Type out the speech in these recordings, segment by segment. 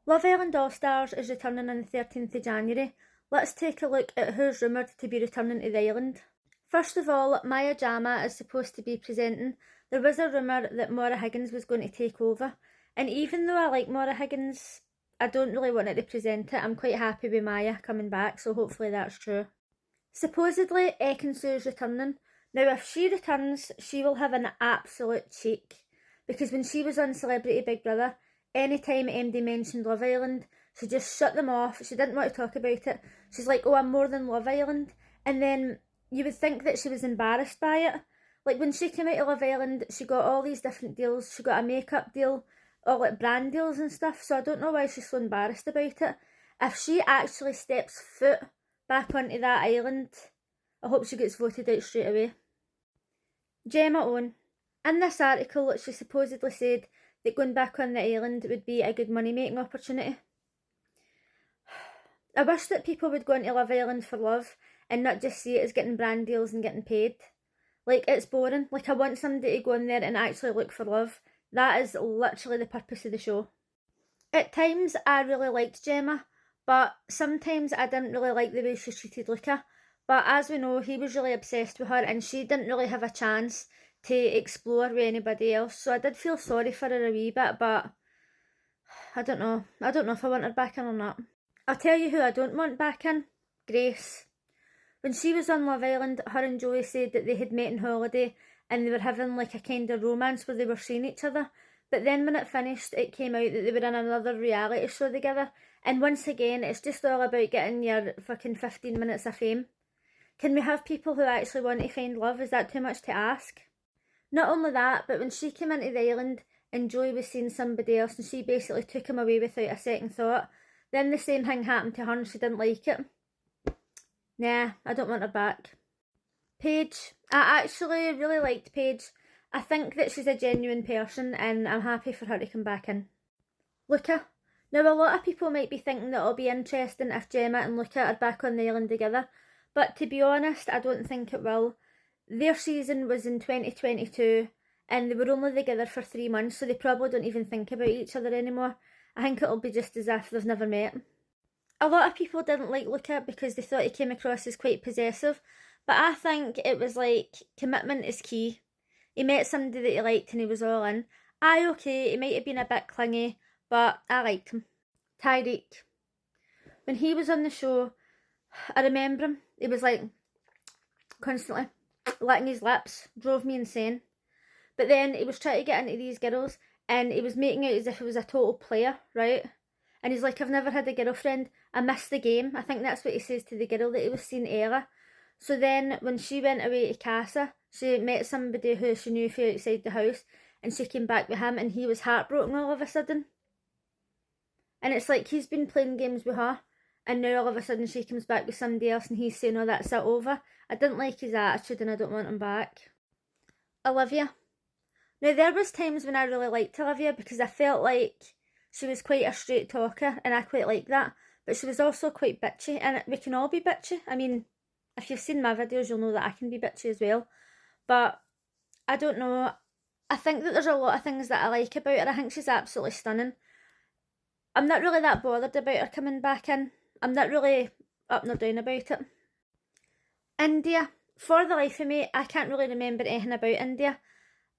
Love Island All Stars is returning on the 13th of January. Let's take a look at who's rumoured to be returning to the island. First of all, Maya Jama is supposed to be presenting. There was a rumour that Mora Higgins was going to take over, and even though I like Mora Higgins, I don't really want her to present it. I'm quite happy with Maya coming back, so hopefully that's true. Supposedly, Ekin-Su is returning. Now, if she returns, she will have an absolute cheek, because when she was on Celebrity Big Brother, anytime MD mentioned Love Island, she just shut them off. She didn't want to talk about it. She's like, oh, I'm more than Love Island. And then you would think that she was embarrassed by it. Like when she came out of Love Island, she got all these different deals. She got a makeup deal, or like brand deals and stuff. So I don't know why she's so embarrassed about it. If she actually steps foot back onto that island, I hope she gets voted out straight away. Gemma Owen. In this article, she supposedly said that going back on the island would be a good money-making opportunity. I wish that people would go into Love Island for love and not just see it as getting brand deals and getting paid. Like, it's boring. Like, I want somebody to go in there and actually look for love. That is literally the purpose of the show. At times, I really liked Gemma, but sometimes I didn't really like the way she treated Luca. But as we know, he was really obsessed with her and she didn't really have a chance to explore with anybody else. So I did feel sorry for her a wee bit, but I don't know. I don't know if I want her back in or not. I'll tell you who I don't want back in. Grace. When she was on Love Island, her and Joey said that they had met on holiday and they were having like a kind of romance where they were seeing each other. But then when it finished, it came out that they were in another reality show together. And once again, it's just all about getting your fucking 15 minutes of fame. Can we have people who actually want to find love? Is that too much to ask? Not only that, but when she came into the island and Joey was seeing somebody else and she basically took him away without a second thought, then the same thing happened to her and she didn't like it. Nah, I don't want her back. Paige. I actually really liked Paige. I think that she's a genuine person and I'm happy for her to come back in. Luca. Now, a lot of people might be thinking that it'll be interesting if Gemma and Luca are back on the island together, but to be honest, I don't think it will. Their season was in 2022 and they were only together for 3 months, so they probably don't even think about each other anymore. I think it'll be just as if they've never met. A lot of people didn't like Luca because they thought he came across as quite possessive, but I think it was like, commitment is key. He met somebody that he liked and he was all in. Aye, okay, he might have been a bit clingy, but I liked him. Tyreek. When he was on the show, I remember him. He was like, constantly licking his lips, drove me insane. But then he was trying to get into these girls and he was making out as if he was a total player, right? And he's like, I've never had a girlfriend, I missed the game. I think that's what he says to the girl that he was seeing earlier. So then when she went away to Casa, she met somebody who she knew from outside the house and she came back with him and he was heartbroken all of a sudden. And it's like he's been playing games with her and now all of a sudden she comes back with somebody else and he's saying, oh, that's it over. I didn't like his attitude and I don't want him back. Olivia. Now, there was times when I really liked Olivia because I felt like she was quite a straight talker and I quite like that. But she was also quite bitchy, and we can all be bitchy. I mean, if you've seen my videos, you'll know that I can be bitchy as well. But I don't know. I think that there's a lot of things that I like about her. I think she's absolutely stunning. I'm not really that bothered about her coming back in. I'm not really up nor down about it. India. For the life of me, I can't really remember anything about India.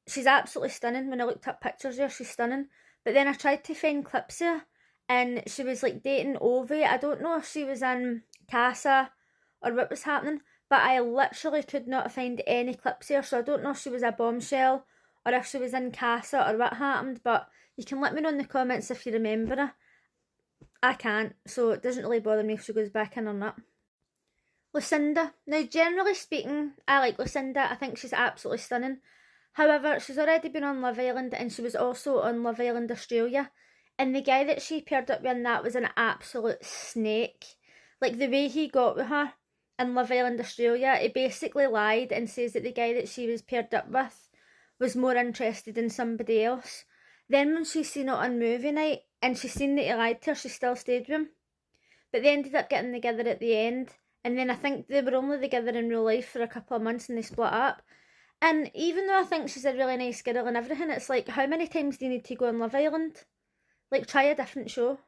She's absolutely stunning. When I looked up pictures of her, she's stunning. But then I tried to find clips of her and she was like dating Ovi. I don't know if she was in Casa or what was happening, but I literally could not find any clips of her, so I don't know if she was a bombshell or if she was in Casa or what happened, but you can let me know in the comments if you remember her. I can't, so it doesn't really bother me if she goes back in or not. Lucinda. Now, generally speaking, I like Lucinda. I think she's absolutely stunning. However, she's already been on Love Island and she was also on Love Island Australia. And the guy that she paired up with in that was an absolute snake. Like, the way he got with her in Love Island Australia, he basically lied and says that the guy that she was paired up with was more interested in somebody else. Then when she seen it on movie night and she seen that he lied to her, she still stayed with him. But they ended up getting together at the end. And then I think they were only together in real life for a couple of months and they split up. And even though I think she's a really nice girl and everything, it's like, how many times do you need to go on Love Island? Like, try a different show.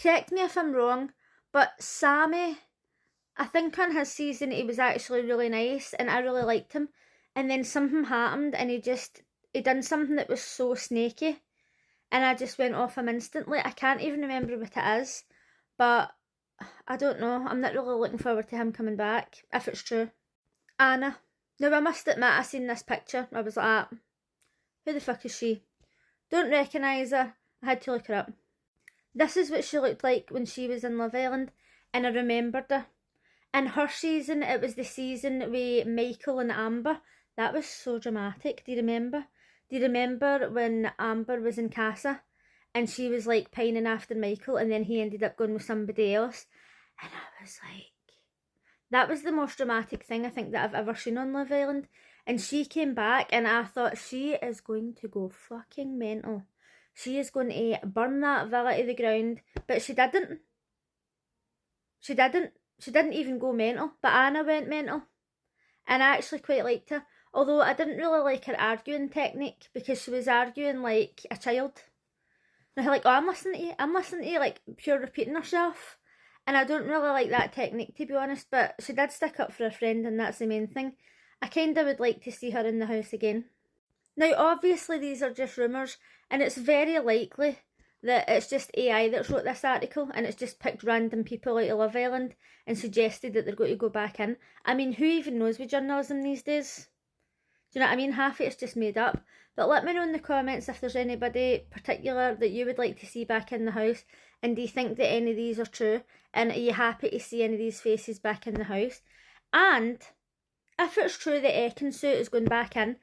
correct me if I'm wrong, but Sammy, I think on his season he was actually really nice and I really liked him. And then something happened and he done something that was so snaky and I just went off him instantly. I can't even remember what it is, but I don't know. I'm not really looking forward to him coming back, if it's true. Anna. Now I must admit I seen this picture. I was like, who the fuck is she? Don't recognise her. I had to look her up. This is what she looked like when she was in Love Island, and I remembered her. In her season, it was the season with Michael and Amber. That was so dramatic. Do you remember? Do you remember when Amber was in Casa and she was like pining after Michael and then he ended up going with somebody else? And I was like, that was the most dramatic thing I think that I've ever seen on Love Island. And she came back and I thought, she is going to go fucking mental. She is going to burn that villa to the ground. But she didn't. She didn't. She didn't even go mental. But Anna went mental. And I actually quite liked her. Although I didn't really like her arguing technique because she was arguing like a child. And I'm like, oh, I'm listening to you, like pure repeating herself. And I don't really like that technique, to be honest, but she did stick up for her friend and that's the main thing. I kind of would like to see her in the house again. Now, obviously, these are just rumours, and it's very likely that it's just AI that's wrote this article and it's just picked random people out of Love Island and suggested that they're going to go back in. I mean, who even knows with journalism these days? Do you know what I mean? Half of it's just made up. But let me know in the comments if there's anybody particular that you would like to see back in the house. And do you think that any of these are true? And are you happy to see any of these faces back in the house? And if it's true that Ekin-Su is going back in,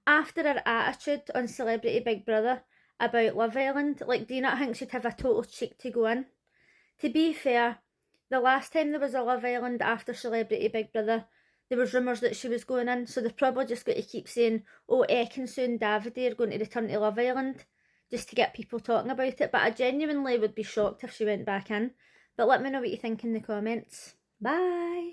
after her attitude on Celebrity Big Brother about Love Island, like, do you not think she'd have a total cheek to go in? To be fair, the last time there was a Love Island after Celebrity Big Brother, there was rumours that she was going in, so they're probably just going to keep saying, oh, Ekin-Su and Davide are going to return to Love Island, just to get people talking about it. But I genuinely would be shocked if she went back in. But let me know what you think in the comments. Bye!